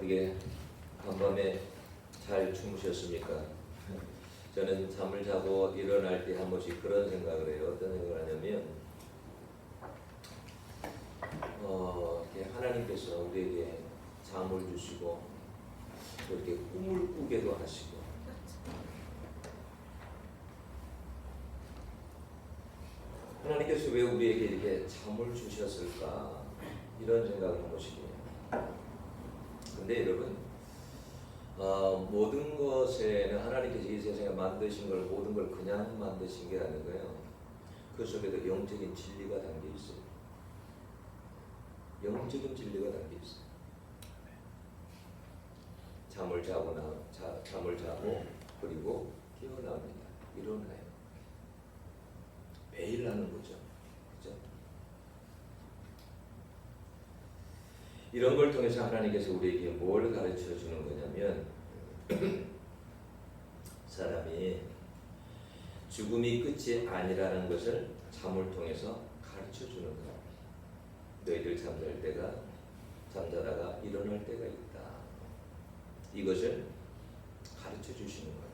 어떻게 간밤에 잘 주무셨습니까? 저는 잠을 자고 일어날 때 한 번씩 그런 생각을 해요. 어떤 생각을 하냐면 이렇게 하나님께서 우리에게 잠을 주시고 또 이렇게 꿈을 꾸게도 하시고 하나님께서 왜 우리에게 이렇게 잠을 주셨을까 이런 생각을 한 번씩 해요. 근데 여러분 모든 것에는 하나님께서 이 세상에 만드신 걸 모든 걸 그냥 만드신 게 아니고요. 그 속에도 영적인 진리가 담겨 있어요. 영적인 진리가 담겨 있어요. 잠을 자고 그리고 깨어납니다. 일어나요. 매일 하는 거죠. 그죠? 이런 걸 통해서 하나님께서 우리에게 뭘 가르쳐 주는 거냐면 사람이 죽음이 끝이 아니라는 것을 잠을 통해서 가르쳐 주는 거야. 너희들 잠자다가 일어날 때가 있다. 이것을 가르쳐 주시는 거예요.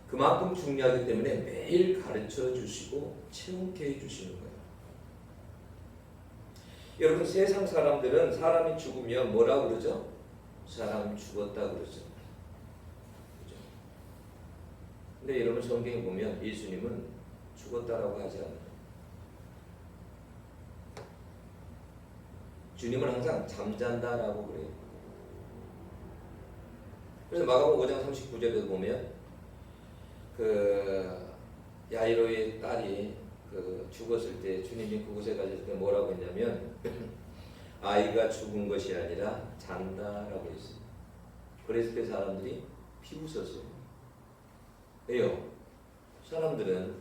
그만큼 중요하기 때문에 매일 가르쳐 주시고 체험케 해 주시는 거예요. 여러분 세상 사람들은 사람이 죽으면 뭐라고 그러죠? 사람 죽었다 그러죠. 그죠? 근데 여러분 성경에 보면 예수님은 죽었다라고 하지 않아요. 주님은 항상 잠잔다라고 그래요. 그래서 마가복음 5장 39절에도 보면 그 야이로의 딸이 죽었을 때 주님이 그곳에 가실 때 뭐라고 했냐면 아이가 죽은 것이 아니라 잔다라고 했어요. 그랬을 때 사람들이 비웃었어요. 왜요? 사람들은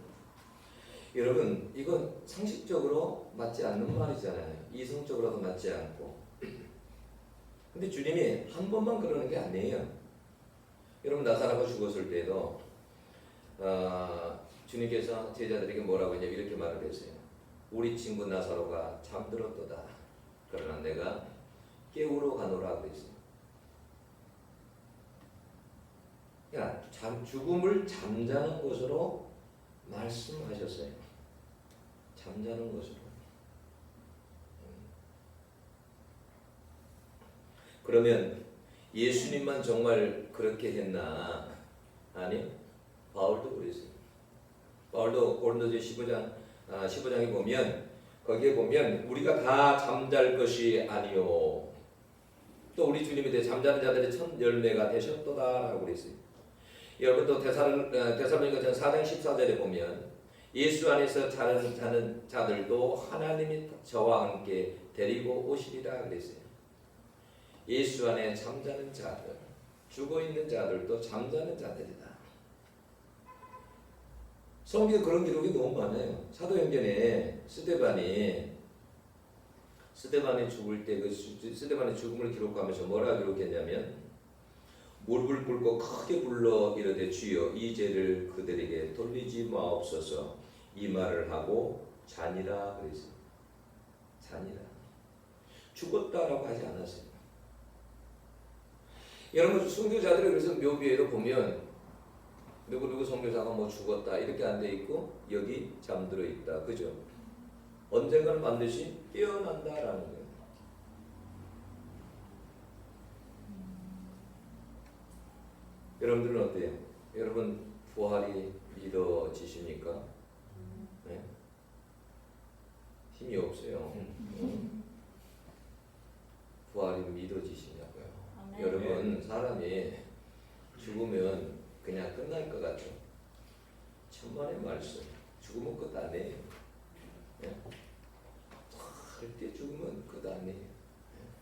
여러분 이건 상식적으로 맞지 않는 말이잖아요. 이성적으로도 맞지 않고. 근데 주님이 한 번만 그러는 게 아니에요. 여러분 나사로가 죽었을 때도 주님께서 제자들에게 뭐라고 했냐면 이렇게 말을 했어요. 우리 친구 나사로가 잠들었도다. 그러나 내가 깨우러 가노라 그랬어요. 그러니까 죽음을 잠자는 것으로 말씀하셨어요. 잠자는 것으로. 그러면 예수님만 정말 그렇게 했나? 아니요. 바울도 그랬어요. 바울도 고린도서 15장에 보면 거기에 보면 우리가 다 잠잘 것이 아니요. 또 우리 주님이 잠자는 자들의 첫 열매가 되셨도다라고 그랬어요. 여러분 또 데살로니가전 4장 14절에 보면 예수 안에서 자는 자들도 하나님이 저와 함께 데리고 오시리라 그랬어요. 예수 안에 잠자는 자들, 죽어 있는 자들도 잠자는 자들이다. 성경에 그런 기록이 너무 많아요. 사도행전에 스데반이 죽을 때 스데반의 죽음을 기록하면서 뭐라 기록했냐면 무릎을 꿇고 크게 불러 이르되 주여 이 죄를 그들에게 돌리지 마옵소서 이 말을 하고 자니라 그랬어요. 자니라. 죽었다라고 하지 않았어요. 여러분 선교자들이 그래서 묘비에도 보면 누구 선교사가 뭐 죽었다 이렇게 안 돼 있고 여기 잠들어 있다. 그죠? 언젠가는 반드시 깨어난다라는 거예요. 여러분들은 어때요? 여러분 부활이 믿어지십니까? 네? 힘이 없어요. 부활이 믿어지시냐고요? 여러분 사람이 죽으면 그냥 끝날 것 같죠? 천만의 말씀. 죽으면 끝 아니에요. 절대 죽으면 끝 아니에요.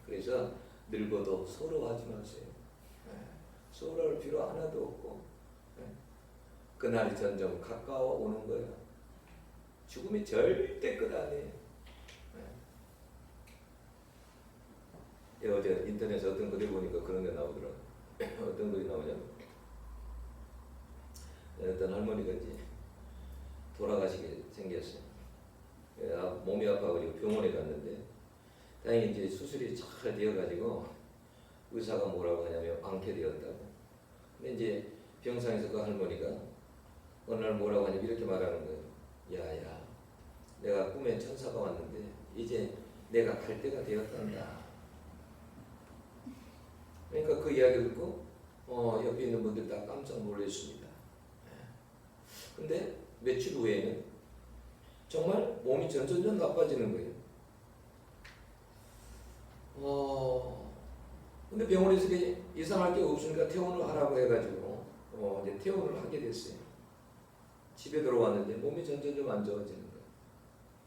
그래서 늙어도 서러워하지 마세요. 서러울 필요 하나도 없고 그날이 점점 가까워 오는 거예요. 죽음이 절대 끝 아니에요. 어제 인터넷에 어떤 글을 보니까 그런 게 나오더라고요. 어떤 글이 나오냐면 어떤 할머니가 이제 돌아가시게 생겼어요. 몸이 아파가지고 병원에 갔는데 다행히 이제 수술이 잘 되어가지고 의사가 뭐라고 하냐면 완쾌되었다고. 근데 이제 병상에서 그 할머니가 어느 날 뭐라고 하냐면 이렇게 말하는 거예요. 야야, 내가 꿈에 천사가 왔는데 이제 내가 갈 때가 되었단다. 그러니까 그 이야기를 듣고 옆에 있는 분들 다 깜짝 놀랐습니다. 근데 며칠 후에는 정말 몸이 점점 나빠지는 거예요. 근데 병원에서 이상할 게 없으니까 퇴원을 하라고 해가지고 이제 퇴원을 하게 됐어요. 집에 들어왔는데 몸이 점점 안 좋아지는 거예요.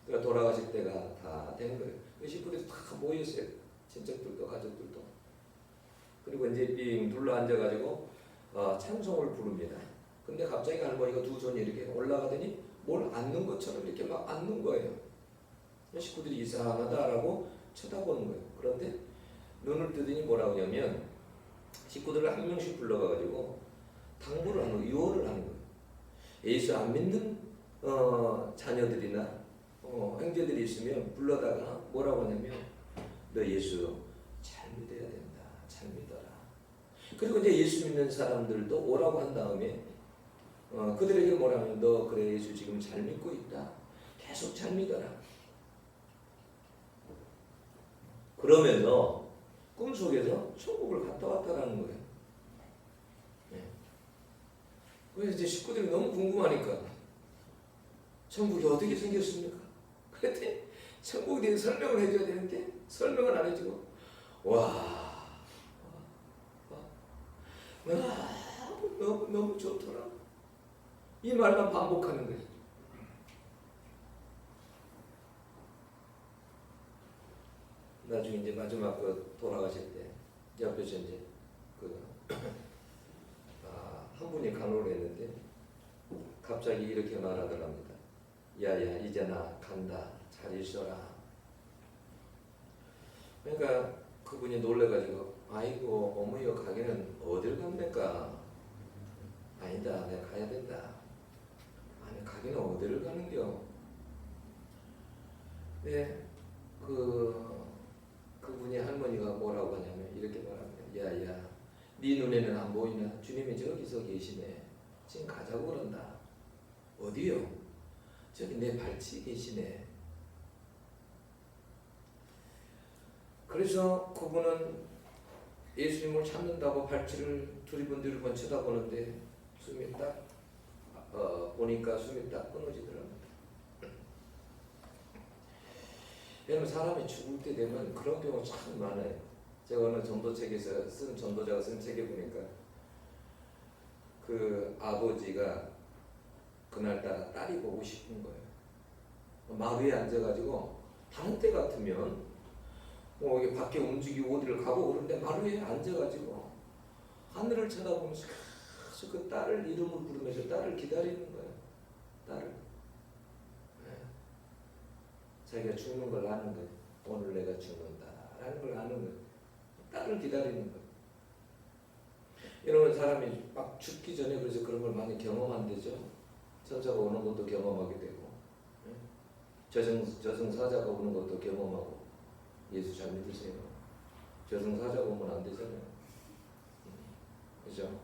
그러니까 돌아가실 때가 다 된 거예요. 식구들이 다 모였어요. 친척들도 가족들도. 그리고 이제 빙 둘러 앉아가지고 찬송을 부릅니다. 근데 갑자기 할머니가 두 손이 이렇게 올라가더니 뭘 앉는 것처럼 이렇게 막 앉는 거예요. 식구들이 이상하다라고 쳐다보는 거예요. 그런데 눈을 뜨더니 뭐라고 하냐면 식구들을 한 명씩 불러가가지고 당부를 하는 거예요. 유언을 하는 거예요. 예수 안 믿는 자녀들이나 형제들이 있으면 불러다가 뭐라고 하냐면 너 예수 잘 믿어야 된다. 잘 믿어라. 그리고 이제 예수 믿는 사람들도 오라고 한 다음에 그들에게 뭐라면 너 그래 예수 지금 잘 믿고 있다. 계속 잘 믿어라. 그러면서 꿈속에서 천국을 갔다 왔다라는 거예요. 네. 그래서 이제 식구들이 너무 궁금하니까 천국이 어떻게 생겼습니까? 그랬더니 천국에 대해서 설명을 해줘야 되는데 설명을 안 해주고 너무 좋더라. 이 말만 반복하는 거예요. 나중에 이제 마지막 돌아가실 때 옆에서 이제 한 분이 간호를 했는데 갑자기 이렇게 말하더랍니다. 야야 이제 나 간다. 잘 있어라. 그러니까 그분이 놀래가지고 아이고 어머니가 가기는 어딜 갑니까? 아니다 내가 가야 된다. 아니 가기는 어디를 가는겨? 네, 그분이 할머니가 뭐라고 하냐면 이렇게 말합니다. 야야 네 눈에는 안 보이나? 주님이 저기서 계시네. 지금 가자고 그런다. 어디요? 저기 내 발치에 계시네. 그래서 그분은 예수님을 찾는다고 발치를 두리번두리번 쳐다보는데 숨이 딱 보니까 숨이 딱 끊어지더랍니다. 여러분 사람이 죽을 때 되면 그런 경우 참 많아요. 제가 어느 전도책에서 전도자가 쓴 책에 보니까 그 아버지가 그날따라 딸이 보고 싶은 거예요. 마루에 앉아가지고 다른 때 같으면 이게 밖에 움직이고 어디를 가고 그런데 마루에 앉아가지고 하늘을 쳐다보면서 그 딸을 이름을 부르면서 딸을 기다리는 거예요. 딸을. 네. 자기가 죽는 걸 아는 거예요. 오늘 내가 죽는다라는 걸 아는 거예요. 딸을 기다리는 거예요. 여러분 사람이 막 죽기 전에 그래서 그런 걸 많이 경험한대죠. 천사가 오는 것도 경험하게 되고 저승사자가 오는 것도 경험하고. 예수 잘 믿으세요. 저승사자가 오면 안 되잖아요. 그죠?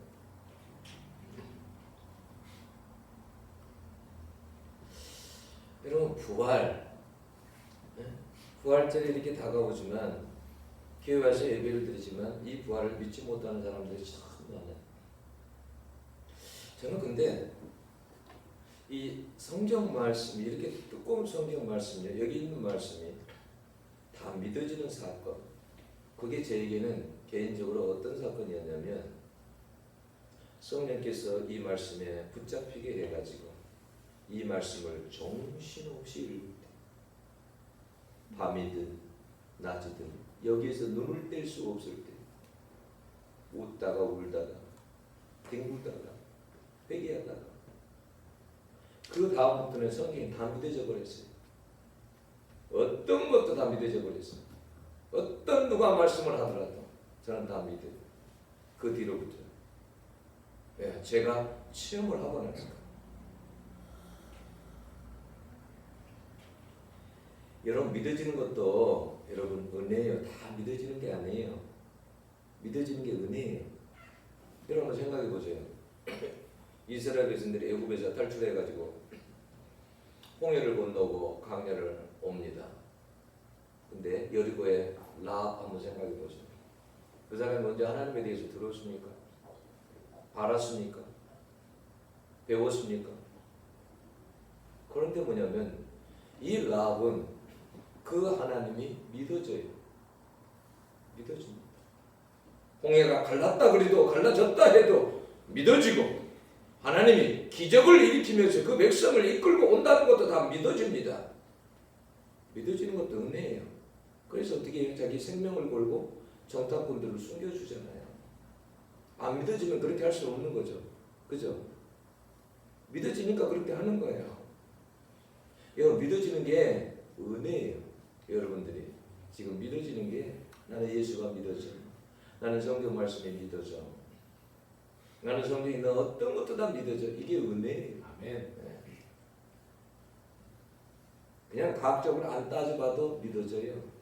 여러분 부활절이 이렇게 다가오지만 교회 와서 예배를 드리지만 이 부활을 믿지 못하는 사람들이 참 많아요. 저는 근데 이 성경 말씀이 이렇게 두꺼운 성경 말씀이요. 여기 있는 말씀이 다 믿어지는 사건. 그게 저에게는 개인적으로 어떤 사건이었냐면 성령께서 이 말씀에 붙잡히게 해가지고 이 말씀을 정신없이 읽을 때 밤이든 낮이든 여기에서 눈을 뗄 수 없을 때 웃다가 울다가 뒹굴다가 회개하다가 그 다음부터는 성경이 다 믿어져 버렸어요. 어떤 것도 다 믿어져 버렸어요. 어떤 누가 말씀을 하더라도 저는 다 믿어요. 그 뒤로부터 제가 체험을 하고 나니까 여러분 믿어지는 것도 여러분 은혜예요. 다 믿어지는 게 아니에요. 믿어지는 게 은혜예요. 여러분 한번 생각해 보세요. 이스라엘 백성들이 애굽에서 탈출해가지고 홍해를 건너고 광야를 옵니다. 근데 여리고에 라합 한번 생각해 보세요. 그 사람이 먼저 하나님에 대해서 들었습니까? 알았습니까? 배웠습니까? 그런데 뭐냐면 이 라합은 그 하나님이 믿어져요. 믿어집니다. 홍해가 갈랐다 그래도 갈라졌다 해도 믿어지고 하나님이 기적을 일으키면서 그 백성을 이끌고 온다는 것도 다 믿어집니다. 믿어지는 것도 은혜예요. 그래서 어떻게 해요? 자기 생명을 걸고 정탐꾼들을 숨겨주잖아요. 안 믿어지면 그렇게 할 수 없는 거죠. 그죠? 믿어지니까 그렇게 하는 거예요. 여러분 믿어지는 게 은혜예요. 여러분들이 지금 믿어지는 게 나는 예수가 믿어져. 나는 성경 말씀이 믿어져. 나는 성경에 있는 어떤 것도 다 믿어져. 이게 은혜예요. 아멘. 그냥 과학적으로 안 따져봐도 믿어져요.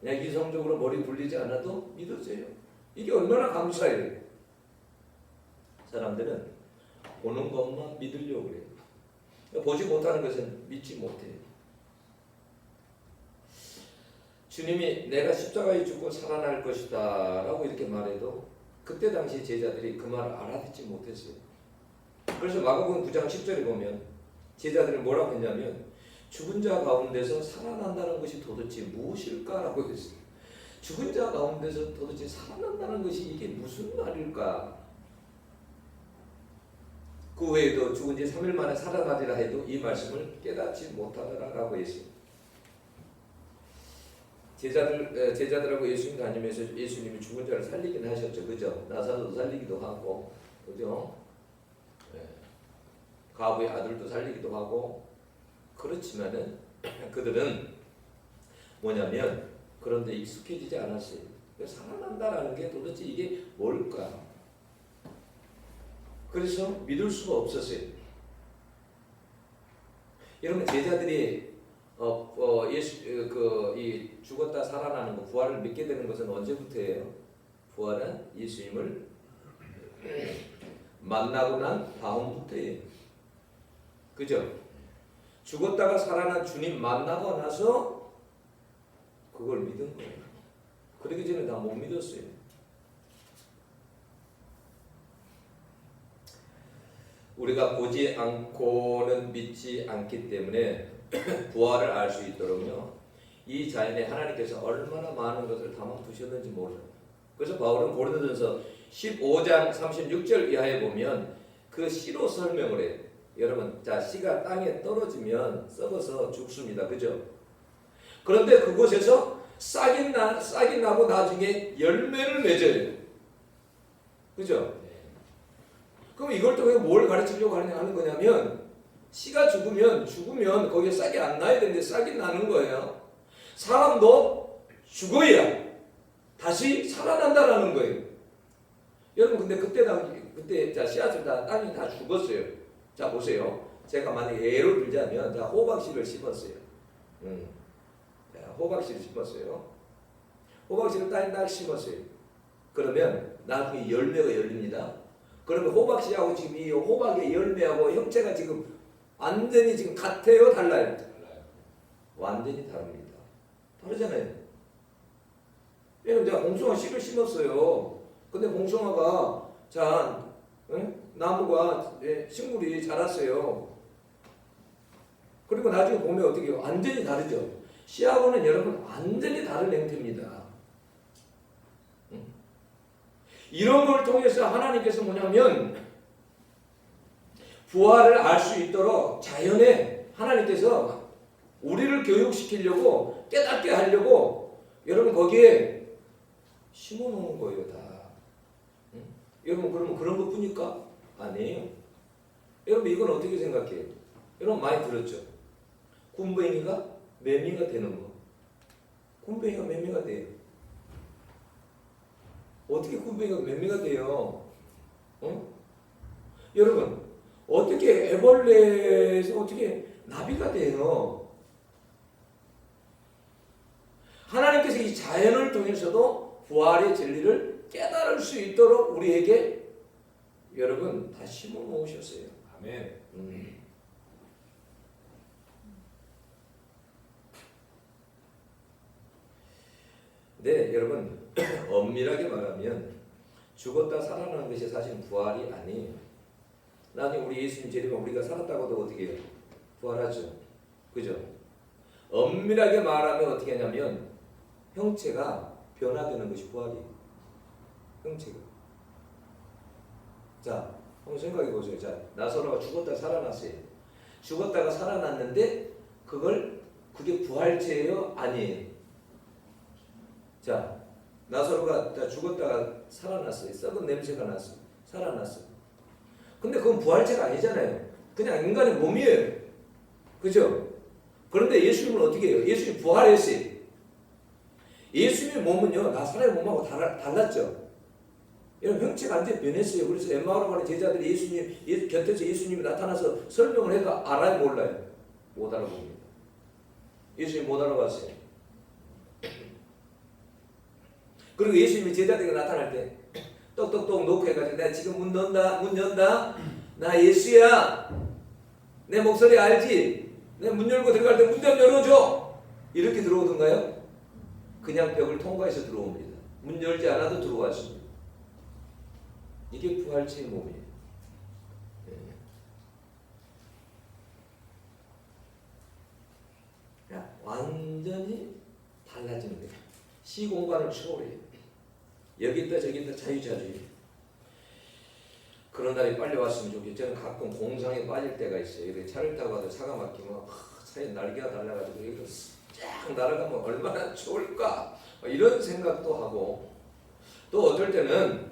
그냥 이성적으로 머리 굴리지 않아도 믿어져요. 이게 얼마나 감사해요. 사람들은 보는 것만 믿으려고 그래요. 보지 못하는 것은 믿지 못해요. 주님이 내가 십자가에 죽고 살아날 것이다 라고 이렇게 말해도 그때 당시 제자들이 그 말을 알아듣지 못했어요. 그래서 마가복음 9장 10절에 보면 제자들이 뭐라고 했냐면 죽은 자 가운데서 살아난다는 것이 도대체 무엇일까라고 했어요. 죽은 자 가운데서 도대체 살아난다는 것이 이게 무슨 말일까? 그 외에도 죽은 지 3일 만에 살아나리라 해도 이 말씀을 깨닫지 못하더라라고 했어요. 제자들하고 예수님 다니면서 예수님이 죽은 자를 살리긴 하셨죠. 그죠? 나사로도 살리기도 하고, 그죠? 가부의 아들도 살리기도 하고, 그렇지만은 그들은 뭐냐면 그런데 익숙해지지 않았어요. 살아난다라는 게 도대체 이게 뭘까? 그래서 믿을 수가 없었어요. 여러분 제자들이 이 죽었다 살아나는 거, 부활을 믿게 되는 것은 언제부터예요? 부활은 예수님을 만나고 난 다음부터예요. 그죠? 죽었다가 살아난 주님 만나고 나서 그걸 믿은 거예요. 그러기 전에 다 못 믿었어요. 우리가 보지 않고는 믿지 않기 때문에 부활을 알 수 있도록요. 이 자연에 하나님께서 얼마나 많은 것을 담아두셨는지 몰라요. 그래서 바울은 고린도전서 15장 36절 이하에 보면 그 씨로 설명을 해요. 여러분, 자 씨가 땅에 떨어지면 썩어서 죽습니다. 그죠? 그런데 그곳에서 싹이 나고 나중에 열매를 맺어요. 그죠? 그럼 이걸 또 왜 뭘 가르치려고 하는 거냐면 씨가 죽으면 거기에 싹이 안 나야 되는데 싹이 나는 거예요. 사람도 죽어야 다시 살아난다라는 거예요. 여러분 근데 그때 자 씨앗을 땅이 다 죽었어요. 자 보세요. 제가 만약에 예를 들자면 자 호박씨를 심었어요. 자 호박씨를 심었어요. 호박씨를 땅에 딱 심었어요. 그러면 나중에 열매가 열립니다. 그러면 호박씨하고 지금 이 호박의 열매하고 형체가 지금 완전히 지금 같아요? 달라요? 완전히 다릅니다. 다르잖아요. 왜냐면 제가 봉숭아 씨를 심었어요. 근데 봉숭아가 자 나무가 식물이 자랐어요. 그리고 나중에 보면 어떻게 해요? 완전히 다르죠. 씨하고는 여러분 완전히 다른 형태입니다. 이런 걸 통해서 하나님께서 뭐냐면 부활을 알 수 있도록 자연에 하나님께서 우리를 교육시키려고 깨닫게 하려고 여러분 거기에 심어놓은 거예요 다. 여러분 그러면 그런 것뿐일까? 아니에요. 여러분 이건 어떻게 생각해요? 여러분 많이 들었죠? 군뱅이가 매미가 되는 거. 군뱅이가 매미가 돼요. 어떻게 군뱅이가 매미가 돼요? 여러분 어떻게 애벌레에서 어떻게 나비가 돼요? 그래서 이 자연을 통해서도 부활의 진리를 깨달을 수 있도록 우리에게 여러분 다 심어 놓으셨어요. 아멘. 네, 여러분 엄밀하게 말하면 죽었다 살아나는 것이 사실 부활이 아니에요. 나중에 우리 예수님 재림하면 우리가 살았다고도 어떻게 해요? 부활하죠. 그죠? 엄밀하게 말하면 어떻게 하냐면 형체가 변화되는 것이 부활이에요. 형체가. 자, 한번 생각해 보세요. 자, 나사로가 죽었다 살아났어요. 죽었다가 살아났는데 그게 부활체예요? 아니에요? 자, 나사로가 죽었다가 살아났어요. 썩은 냄새가 났어요. 살아났어요. 근데 그건 부활체가 아니잖아요. 그냥 인간의 몸이에요. 그죠? 그런데 예수님은 어떻게 해요? 예수님 부활했어요. 예수님의 몸은요, 나사로의 몸하고 달랐죠. 이런 형체가 완전히 변했어요. 그래서 엠마오로 가는 제자들이 예수님 곁에서 예수님이 나타나서 설명을 해도 알아요, 몰라요? 못 알아봅니다. 예수님 못 알아봤어요. 그리고 예수님이 제자들에게 나타날 때 똑똑똑 놓고 해가지고 내가 지금 문 연다. 나 예수야. 내 목소리 알지? 내 문 열고 들어갈 때 문 좀 열어줘. 이렇게 들어오던가요? 그냥 벽을 통과해서 들어옵니다. 문 열지 않아도 들어왔습니다. 이게 부활체의 몸이에요. 완전히 달라지는 거예요. 시공간을 초월해요. 여기 있다 저기 있다 자유자주의. 그런 날이 빨리 왔으면 좋겠어요. 저는 가끔 공상에 빠질 때가 있어요. 이렇게 차를 타고 가도 차가 막히면 차에 날개가 달라가지고 이렇게 쫙 날아가면 얼마나 좋을까 이런 생각도 하고, 또 어떨 때는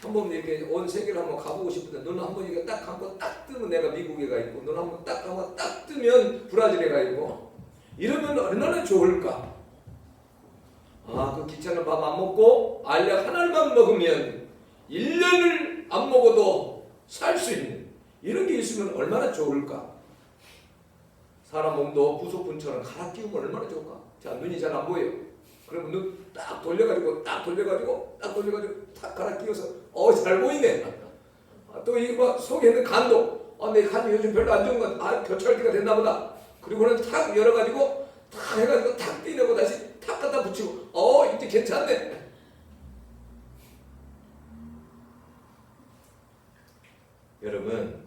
한번 이렇게 온 세계를 한번 가보고 싶은데 눈 한번 이렇게 딱 감고 딱 뜨면 내가 미국에 가 있고, 눈 한번 딱 감고 딱 뜨면 브라질에 가 있고, 이러면 얼마나 좋을까. 그 귀찮은 밥 안 먹고 알약 하나만 먹으면 1년을 안 먹어도 살 수 있는 이런 게 있으면 얼마나 좋을까. 사람 몸도 부속분처럼 갈아 끼우면 얼마나 좋을까. 자, 눈이 잘 안 보여요. 그러면 눈 딱 돌려가지고 딱 갈아 끼워서 잘 보이네. 또 이거 속에 있는 간도 내 간이 요즘 별로 안 좋은 건 교차할기가 됐나 보다. 그리고는 탁 열어가지고 탁 해가지고 탁 떼내고 다시 탁 갖다 붙이고 이제 괜찮네. 여러분,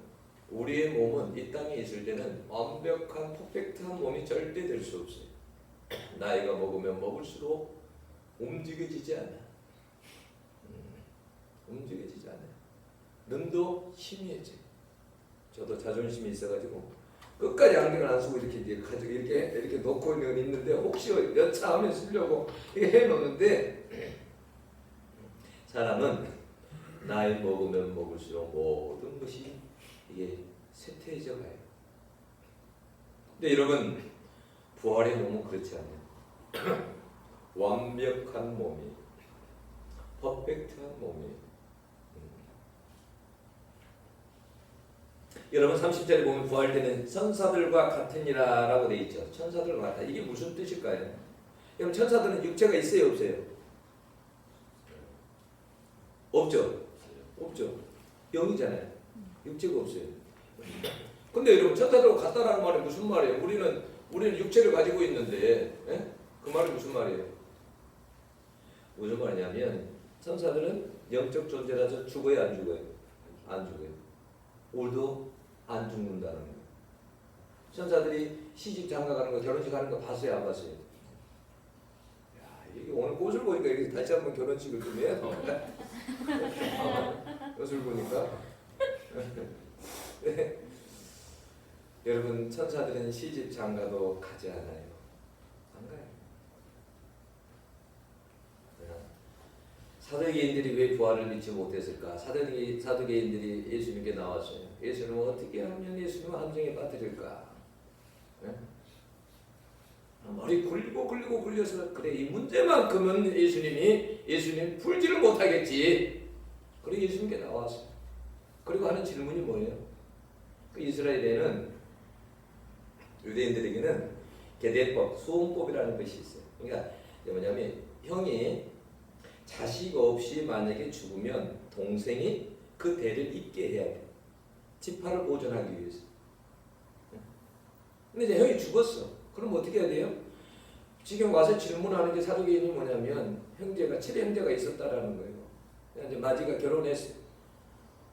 우리의 몸은 이 땅에 있을 때는 완벽한 퍼펙트한 몸이 절대 될 수 없어요. 나이가 먹으면 먹을수록 움직여지지 않아. 움직여지지 않아요. 눈도 희미해져. 저도 자존심이 있어가지고 끝까지 안경을 안 쓰고 이렇게 가지고 이렇게 놓고 있는데 혹시 여차하면 쓰려고 이렇게 해놓는데, 사람은 나이 먹으면 먹을수록 모든 것이 이게 쇠퇴해져 가요. 근데 여러분, 부활의 몸은 그렇지 않아요. 완벽한 몸이, 퍼펙트한 몸이. 여러분 30절에 보면 부활 때는 천사들과 같으니라 라고 되어 있죠. 천사들과 같다. 이게 무슨 뜻일까요? 여러분 천사들은 육체가 있어요, 없어요? 없죠. 없죠. 영이잖아요. 육체가 없어요. 근데 여러분 천사들과 같다라는 말이 무슨 말이에요? 우리는 육체를 가지고 있는데, 그 말이 무슨 말이에요? 무슨 말이냐면 천사들은 영적 존재라서 죽어요, 안 죽어요? 안 죽어요. 오늘도 안 죽는다는 거예요. 천사들이 시집 장가가는 거, 결혼식 하는 거 봤어요, 안 봤어요? 이게 오늘 꽃을 보니까 이렇게 다시 한번 결혼식을 좀 해야 되나? 꽃을 보니까. 네. 여러분, 천사들은 시집 장가도 가지 않아요. 안 가요. 사두개인들이 왜 부활을 믿지 못했을까? 사두개인들이 예수님께 나왔어요. 예수님은 어떻게 하면 예수님을 함정에 빠뜨릴까? 네? 머리 굴리고 굴려서 그래, 이 문제만큼은 예수님 풀지를 못하겠지. 그리고 예수님께 나왔어요. 그리고 하는 질문이 뭐예요? 그 이스라엘에는, 유대인들에게는 계대법, 수홍법이라는 것이 있어요. 그러니까 뭐냐면 형이 자식 없이 만약에 죽으면 동생이 그 대를 잇게 해야 돼. 지파를 보존하기 위해서. 근데 이제 형이 죽었어. 그럼 어떻게 해야 돼요? 지금 와서 질문하는 게 사도계인이 뭐냐면 형제가 7형제가 있었다라는 거예요. 이제 마지가 결혼했어요.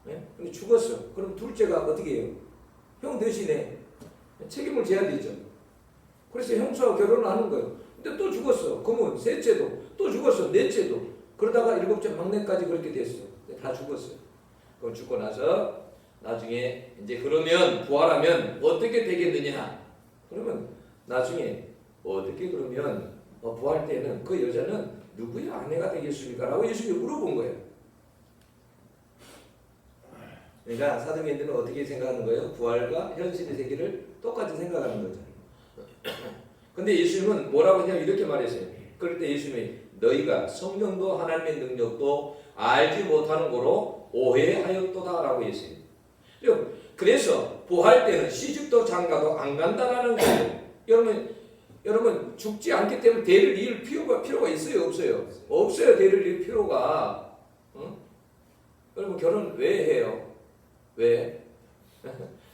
네? 근데 죽었어. 그럼 둘째가 어떻게 해요? 형 대신에 책임을 져야 되죠. 그래서 형수와 결혼을 하는 거예요. 근데 또 죽었어. 그러면 셋째도 또 죽었어. 넷째도. 그러다가 일곱째 막내까지 그렇게 됐어. 다 죽었어요. 그럼 죽고 나서 나중에 이제 그러면 부활하면 어떻게 되겠느냐? 그러면 나중에 어떻게 그러면 부활 때는 그 여자는 누구의 아내가 되겠습니까? 라고 예수님이 물어본 거예요. 그러니까 사도계인들은 어떻게 생각하는 거예요? 부활과 현실의 세계를 똑같이 생각하는 거죠. 근데 예수님은 뭐라고 했냐면 이렇게 말했어요. 그럴 때 예수님이 너희가 성령도 하나님의 능력도 알지 못하는 거로 오해하였도다 라고 했어요. 그래서 부활 때는 시집도 장가도 안 간다라는 거예요. 여러분 죽지 않기 때문에 대를 이을 필요가 있어요? 없어요? 없어요. 대를 이을 필요가. 응? 여러분 결혼 왜 해요? 왜?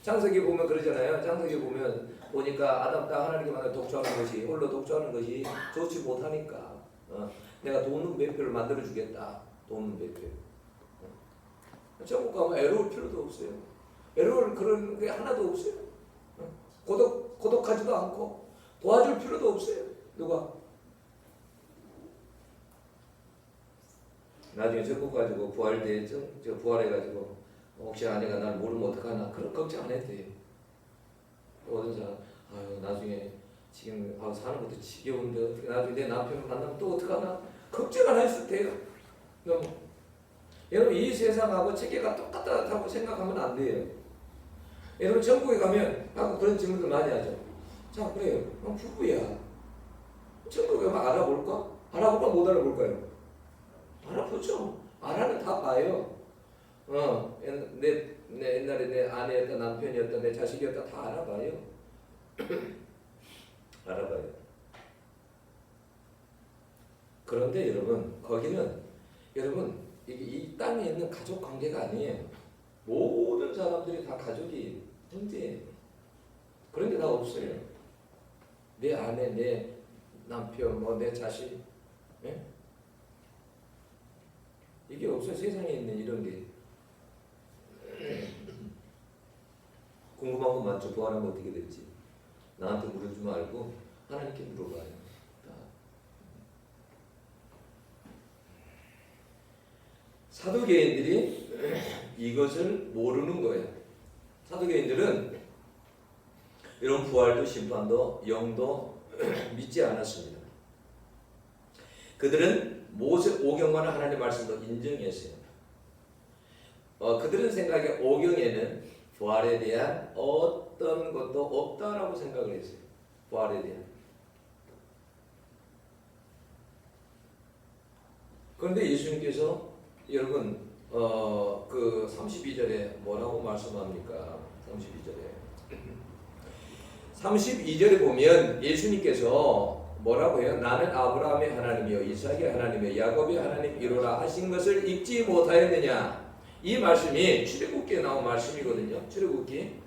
창세기 보면 그러잖아요. 창세기 보니까 아담 딱 하나님께 만나 독초하는 것이 홀로 독초하는 것이 좋지 못하니까 내가 돈 몇 표를 만들어 주겠다. 돈 몇 표. 천국 가면 애로울 필요도 없어요. 애로울 그런 게 하나도 없어요. 고독하지도 않고 도와줄 필요도 없어요. 누가? 나중에 천국 가지고 부활 때 부활해가지고 혹시 아내가 날 모르면 어떡하나 그런 걱정 안 해도 돼요. 어떤 사람 나중에 지금 사는 것도 지겨운데 어떻게 나중에 내 남편을 만나면 또 어떡하나 걱정 안 했을 때요. 여러분 이 세상하고 체계가 똑같다고 생각하면 안 돼요. 여러분 천국에 가면 그런 질문들 많이 하죠. 자 그래요. 부부야. 천국에 가면 알아볼까? 알아볼까 못 알아볼까요? 알아보죠. 알아는 다 봐요. 내 옛날에 내 아내였다 남편이었다 내 자식이었다 다 알아봐요. 알아봐요. 그런데 여러분 거기는 이 땅에 있는 가족 관계가 아니에요. 모든 사람들이 다 가족이 형제예요. 그런 게 다 없어요. 내 아내, 내 남편, 내 자식, 네? 이게 없어요. 세상에 있는 이런 게. 궁금한 거 많죠. 부활하면 어떻게 될지. 나한테 물어주지 말고 하나님께 물어봐요. 사도계인들이 이것을 모르는 거예요. 사도계인들은 이런 부활도 심판도 영도 믿지 않았습니다. 그들은 모세 오경과는 하나님의 말씀도 인정했어요. 그들은 생각에 오경에는 부활에 대한 어떤 것도 없다라고 생각을 했어요. 부활에 대한. 그런데 예수님께서 여러분 그 32절에 뭐라고 말씀합니까? 32절에 보면 예수님께서 뭐라고 해요? 나는 아브라함의 하나님이요 이삭의 하나님이요 야곱의 하나님이로라 하신 것을 읽지 못하였느냐? 이 말씀이 출애굽기에 나온 말씀이거든요. 출애굽기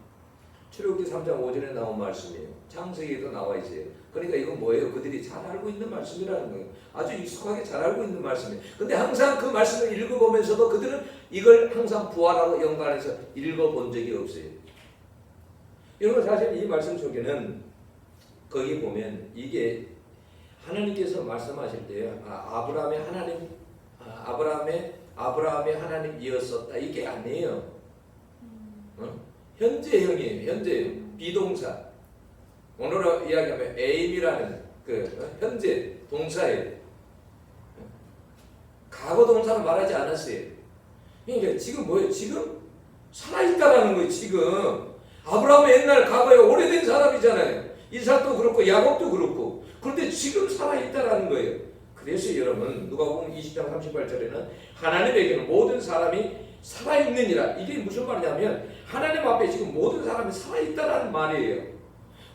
3장 5절에 나온 말씀이에요. 창세기에도 나와 있어요. 그러니까 이건 뭐예요? 그들이 잘 알고 있는 말씀이라는 거예요. 아주 익숙하게 잘 알고 있는 말씀이에요. 근데 항상 그 말씀을 읽어보면서도 그들은 이걸 항상 부활하고 연관해서 읽어본 적이 없어요. 여러분 사실 이 말씀 속에는 거기 보면 이게 하나님께서 말씀하실 때요. 아브라함의 하나님이었었다. 이게 아니에요. 현재형이에요. 현재 비동사. 오늘로 이야기하면 aim이라는 그 현재 동사예요. 과거 동사는 말하지 않았어요. 그러니까 지금 뭐예요? 지금 살아있다라는 거예요. 지금 아브라함은 옛날 과거에 오래된 사람이잖아요. 이삭도 그렇고 야곱도 그렇고. 그런데 지금 살아있다라는 거예요. 그래서 여러분 누가복음 20장 38절에는 하나님에게는 모든 사람이 살아있느니라. 이게 무슨 말이냐면 하나님 앞에 지금 모든 사람이 살아있다라는 말이에요.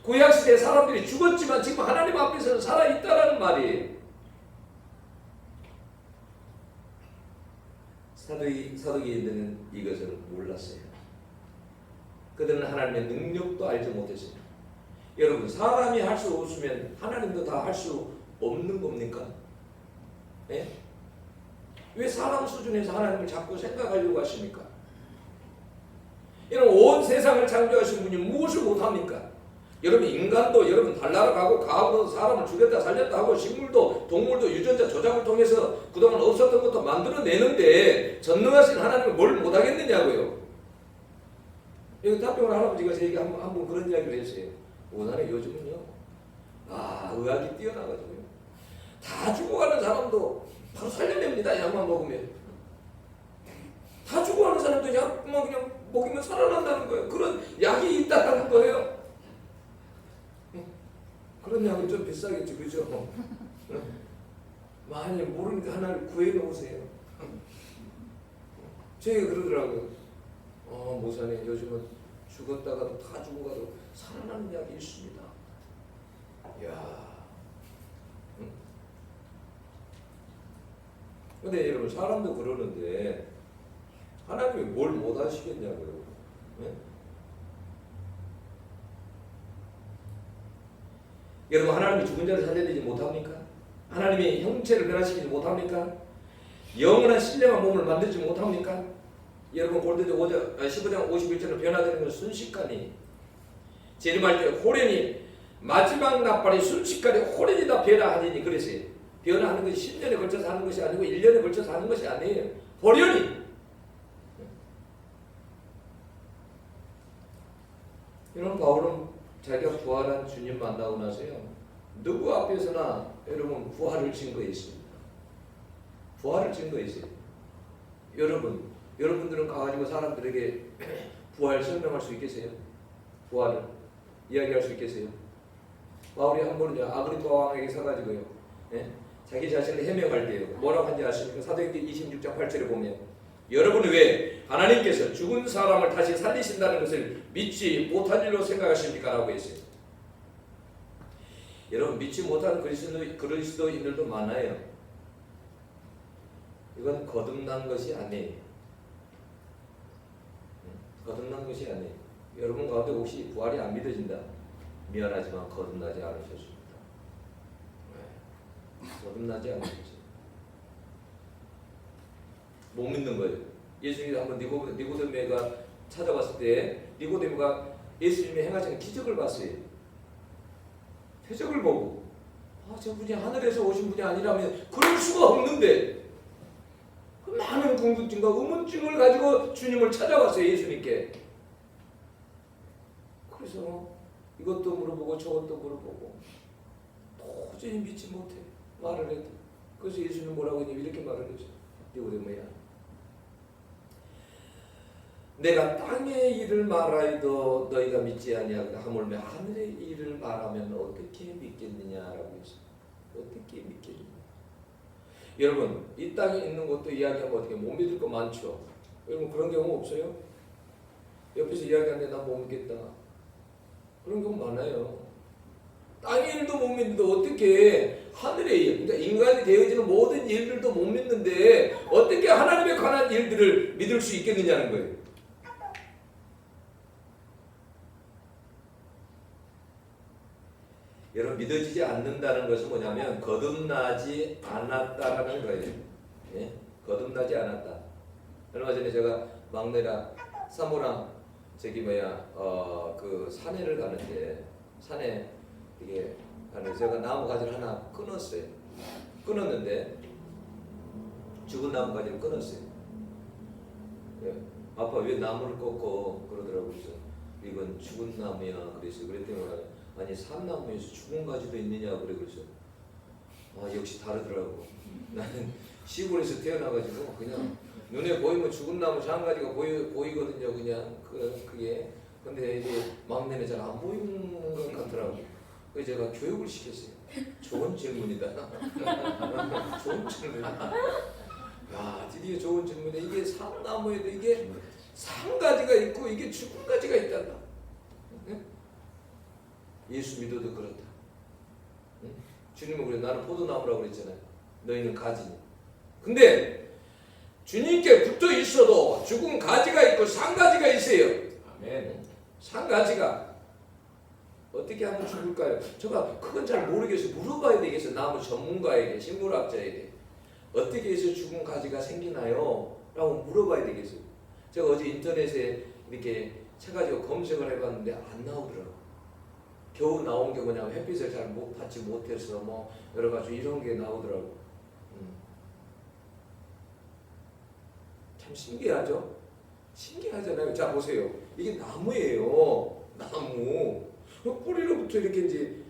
구약시대 사람들이 죽었지만 지금 하나님 앞에서는 살아있다라는 말이에요. 사두개인들은 이것을 몰랐어요. 그들은 하나님의 능력도 알지 못했어요. 여러분, 사람이 할 수 없으면 하나님도 다 할 수 없는 겁니까? 예? 왜 사람 수준에서 하나님을 자꾸 생각하려고 하십니까? 여러분, 온 세상을 창조하신 분이 무엇을 못합니까? 여러분, 인간도 여러분 달나라 가고 과학으로 사람을 죽였다 살렸다 하고 식물도 동물도 유전자 조작을 통해서 그동안 없었던 것도 만들어내는데 전능하신 하나님은 뭘 못하겠느냐고요. 여기 답병을 할아버지가 제 얘기 한번 그런 이야기를 했어요. 오산에 요즘은요, 의학이 뛰어나가지고요, 다 죽어가는 사람도 바로 살려냅니다. 약만 먹으면. 다 죽어가는 사람도 약만 그냥 먹이면 살아난다는 거예요. 그런 약이 있다는 거예요. 그런 약은 좀 비싸겠죠, 그죠? 많이 모르니까 하나를 구해놓으세요. 제가 그러더라고요. 모사님, 요즘은 죽었다가도 다 죽어가도 살아나는 약이 있습니다. 이야. 근데 여러분, 사람도 그러는데 하나님이 뭘 못하시겠냐고요. 네? 여러분, 하나님이 죽은 자를 살려내지 못합니까? 하나님이 형체를 변화시키지 못합니까? 영원한 신령한 몸을 만들지 못합니까? 여러분, 골대도 15장 51절로 변화되는 건 순식간이, 재림할 때 호련히 마지막 나팔이 순식간에 호련히 다 변화하니 그랬어요. 변화하는 것이 10년에 걸쳐서 하는 것이 아니고 1년에 걸쳐서 하는 것이 아니에요. 호련히. 여러분, 바울은 자기가 부활한 주님 만나고 나서요, 누구 앞에서나 여러분 부활을 증거했습니다. 부활을 증거했어요. 여러분들은 가가지고 사람들에게 부활 설명할 수 있겠어요? 부활을 이야기할 수 있겠어요? 바울이 한 번은요, 아그리파 왕에게 서가지고요, 자기 자신을 해명할 때요, 뭐라고 한지 아십니까? 사도행전 26장 8절에 보면, 여러분이 왜 하나님께서 죽은 사람을 다시 살리신다는 것을 믿지 못한 일로 생각하십니까? 라고 했어요. 여러분, 믿지 못하는 그리스도인들도 많아요. 이건 거듭난 것이 아니에요. 거듭난 것이 아니에요. 여러분 가운데 혹시 부활이 안 믿어진다? 미안하지만 거듭나지 않으셨습니다. 거듭나지 않으셨어요. 못 믿는 거예요. 예수님이 한번 니고데모가 찾아왔을 때 니고데모가 예수님이 행하신 기적을 봤어요. 표적을 보고, 저분이 하늘에서 오신 분이 아니라면 그럴 수가 없는데, 그 많은 궁금증과 의문증을 가지고 주님을 찾아왔어요. 예수님께. 그래서 이것도 물어보고 저것도 물어보고 도저히 믿지 못해. 말을 해도. 그래서 예수님 뭐라고 했냐면 이렇게 말을 했죠. 니고데모야, 내가 땅의 일을 말하여도 너희가 믿지 아니하고 하물며 하늘의 일을 말하면 어떻게 믿겠느냐라고 했어요. 어떻게 믿겠느냐. 여러분, 이 땅에 있는 것도 이야기하면 어떻게 못 믿을 거 많죠. 여러분, 그런 경우 없어요? 옆에서 이야기하는데 나 못 믿겠다. 그런 경우 많아요. 땅의 일도 못 믿는데 어떻게 하늘의 일, 그러니까 인간이 되어지는 모든 일들도 못 믿는데 어떻게 하나님에 관한 일들을 믿을 수 있겠느냐는 거예요. 여러분, 믿어지지 않는다는 것은 뭐냐면 거듭나지 않았다라는 거예요. 예? 거듭나지 않았다. 얼마 전에 제가 막내랑 사모랑 그 산에를 가는데, 산에 이게 제가 나무 가지를 하나 끊었어요. 끊었는데 죽은 나무 가지를 끊었어요. 예. 아빠 왜 나무를 꺾어? 그러더라고요. 그래서 이건 죽은 나무야. 그랬더니 아니, 산나무에서 죽은 가지도 있느냐 그래. 그래서 역시 다르더라고. 나는 시골에서 태어나가지고 그냥 눈에 보이면 죽은 나무 한 가지가 보이거든요. 그냥 그게. 근데 이제 막내는 잘 안 보이는 것 같더라고. 그래서 제가 교육을 시켰어요. 좋은 질문이다. 좋은 질문이다. 야, 드디어 좋은 질문이다. 이게 산나무에도 이게 산 가지가 있고 이게 죽은 가지가 있단다. 예수 믿어도 그렇다. 응? 주님은 그래, 나는 포도나무라고 그랬잖아요. 너희는 가지니. 근데 주님께 붙어 있어도 죽은 가지가 있고 산 가지가 있어요. 아멘. 산 가지가 어떻게 하면 죽을까요? 제가 그건 잘 모르겠어요. 물어봐야 되겠어요. 나무 전문가에게, 식물학자에게. 어떻게 해서 죽은 가지가 생기나요? 라고 물어봐야 되겠어요. 제가 어제 인터넷에 이렇게 쳐가지고 검색을 해봤는데 안 나오더라고요. 겨우 나온 게 뭐냐면 햇빛을 잘 받지 못해서 뭐 여러 가지 이런 게 나오더라고요. 참 신기하죠? 신기하잖아요. 자 보세요. 이게 나무예요. 나무. 뿌리로부터 이렇게 이제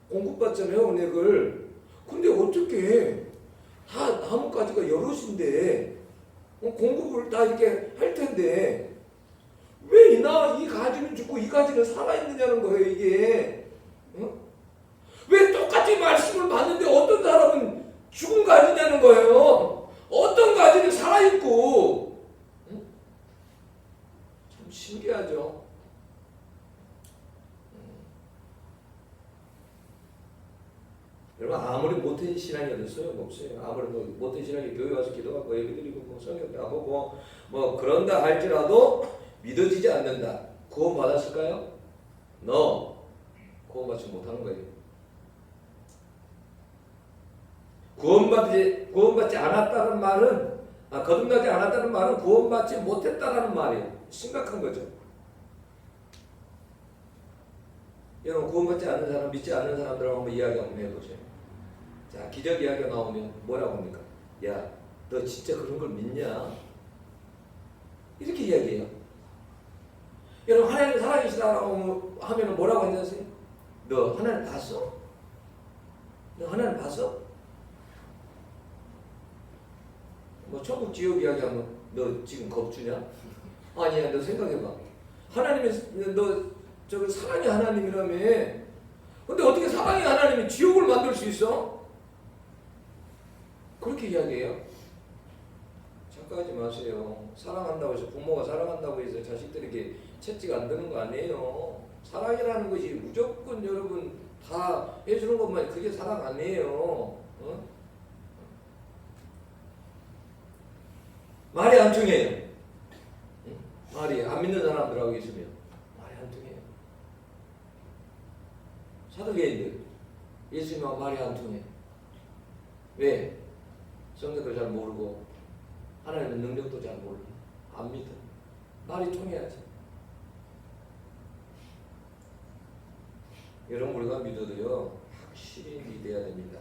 공급받잖아요. 은액을. 근데 어떻게 다 나뭇가지가 여럿인데 공급을 다 이렇게 할 텐데 왜 이 가지는 죽고 이 가지는 살아있느냐는 거예요. 이게 왜 똑같이 말씀을 받는데 어떤 사람은 죽은 가지냐는 거예요. 어떤 가지는 살아있고 참 신기하죠. 여러분 아무리 모태신 신앙이 어딨어요? 없어요. 아무리 모태신 신앙이 교회 와서 기도하고 예배드리고 뭐 성경 다 보고 뭐 그런다 할지라도 믿어지지 않는다. 구원 받았을까요? No. 구원받지 못하는 거예요. 구원받지 않았다는 말은 거듭나지 않았다는 말은 구원받지 못했다라는 말이에요. 심각한 거죠. 여러분 구원받지 않는 사람, 믿지 않는 사람들하고 한번 이야기 한번 해보세요. 자, 기적 이야기가 나오면 뭐라고 합니까? 야, 너 진짜 그런 걸 믿냐? 이렇게 이야기해요. 여러분 하나님 살아계시다라고 하면 뭐라고 하지 않으세요? 너 하나님 봤어? 너 하나님 봤어? 뭐 천국 지옥 이야기하면 너 지금 겁주냐? 아니야, 너 생각해봐. 하나님이 너 저기 사랑의 하나님이라며. 근데 어떻게 사랑의 하나님이 지옥을 만들 수 있어? 그렇게 이야기해요. 착각하지 마세요. 사랑한다고 해서 부모가 사랑한다고 해서 자식들에게 채찍 안 드는 거 아니에요. 사랑이라는 것이 무조건 여러분 다 해주는 것만 그게 사랑 아니에요. 말이 안 통해요. 말이 안 믿는 사람들하고 있으면 말이 안 통해요. 사도계인들 예수님하고 말이 안 통해요. 왜? 성경도 잘 모르고 하나님의 능력도 잘 모르고 안 믿어. 말이 통해야지. 여러분 우리가 믿어도요 확실히 믿어야 됩니다.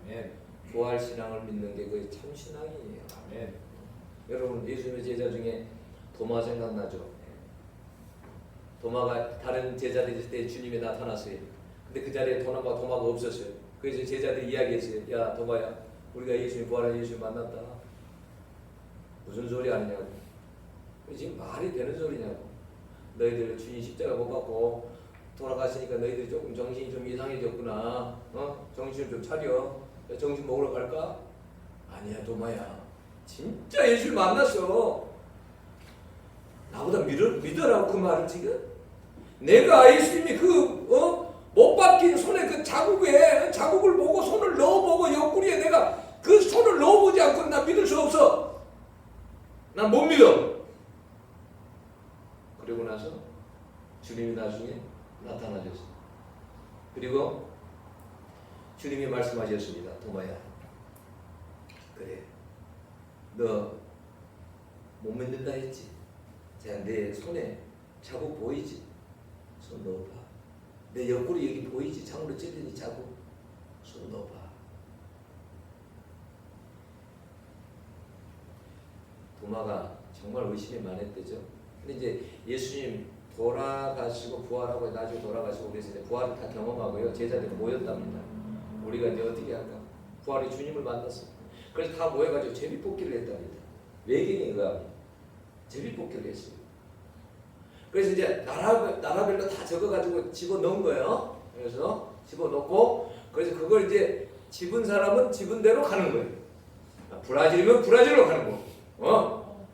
아멘. 부활 신앙을 믿는 게 그게 참 신앙이에요. 아멘. 여러분 예수님의 제자 중에 도마 생각나죠? 도마가 다른 제자들 있을 때 주님이 나타났어요. 근데 그 자리에 도마가 없었어요. 그래서 제자들이 이야기했어요. 야 도마야, 우리가 예수님 부활한 예수님 만났다. 무슨 소리 하느냐고. 지금 말이 되는 소리냐고. 너희들 주님 십자가 못 받고 돌아가시니까 너희들이 조금 정신이 좀 이상해졌구나. 정신을 좀 차려. 정신 먹으러 갈까? 아니야 도마야. 진짜 예수를 만났어. 나보다 믿으라고 그 말을 지금? 내가 예수님이 못 박힌 손에 그 자국을 보고 손을 넣어보고 옆구리에 내가 그 손을 넣어보지 않고는 나 믿을 수 없어. 난 못 믿어. 그리고 나서 주님이 나중에 나타나셨어. 그리고 주님이 말씀하셨습니다. 도마야, 그래, 너 못 믿는다 했지? 자, 내 손에 자국 보이지? 손 넣어봐. 내 옆구리 여기 보이지? 창으로 찔린 이 자국. 손 넣어봐. 도마가 정말 의심이 많았대죠. 근데 이제 예수님 돌아가시고 부활하고 나중에 돌아가시고 그래서 이제 부활을 다 경험하고요. 제자들이 모였답니다. 우리가 이제 어떻게 할까? 부활의 주님을 만났어. 그래서 다 모여가지고 제비뽑기를 했답니다. 외계인인가? 제비뽑기를 했어요. 그래서 이제 나라별로 다 적어가지고 집어넣은 거예요. 그래서 집어넣고 그래서 그걸 이제 집은 사람은 집은 대로 가는 거예요. 브라질이면 브라질로 가는 거.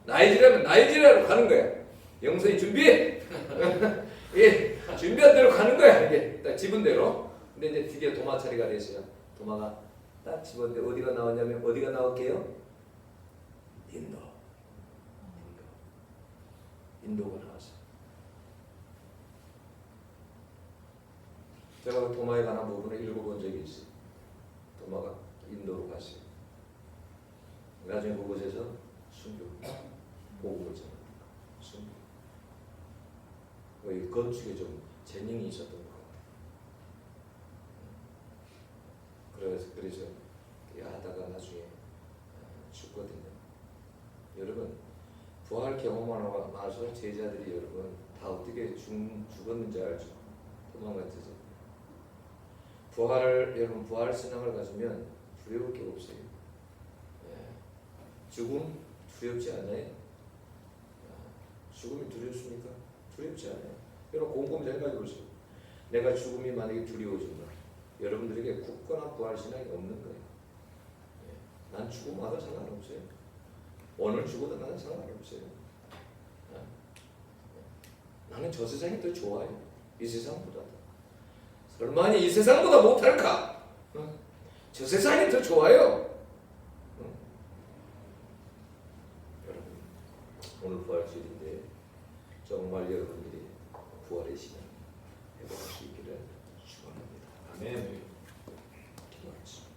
나이지리아면 나이지리아로 가는 거야. 영선이 준비. 예, 준비한 대로 가는 거야. 이게 딱 집은 대로. 근데 이제 드디어 도마 처리가 됐어요. 도마가 딱 집었는데 어디가 나왔냐면 어디가 나올게요? 인도가 나왔어요. 제가 그 도마에 관한 부분을 읽어본 적이 있어요. 도마가 인도로 갔어요. 나중에 그곳에서 순교, 복음을 전합니다. 순교. 그 건축에 좀 재능이 있었던 것 같아요. 그래서 하다가 나중에 죽거든요. 여러분 부활 경험하고 나서 제자들이 여러분 다 어떻게 죽었는지 알죠? 도망갔죠. 여러분 부활 신앙을 가지면 두려울 게 없어요. 죽음 두렵지 않아요? 죽음이 두렵습니까? 두렵지 않아요. 여러분 곰곰이 생각해 보세요. 내가 죽음이 만약에 두려워진다. 여러분들에게 굳건한 부활 신앙이 없는 거예요. 난 죽음하다 상관없어요. 오늘 죽어도 나는 상관없어요. 나는 저 세상이 더 좋아요. 이 세상보다. 설마 이 세상보다 못할까? 저 세상이 더 좋아요. 여러분 오늘 부활주일인데 정말 여러분들이 부활의 신앙 회복할 수 있기를 축원합니다. 아멘. 기도하겠습니다.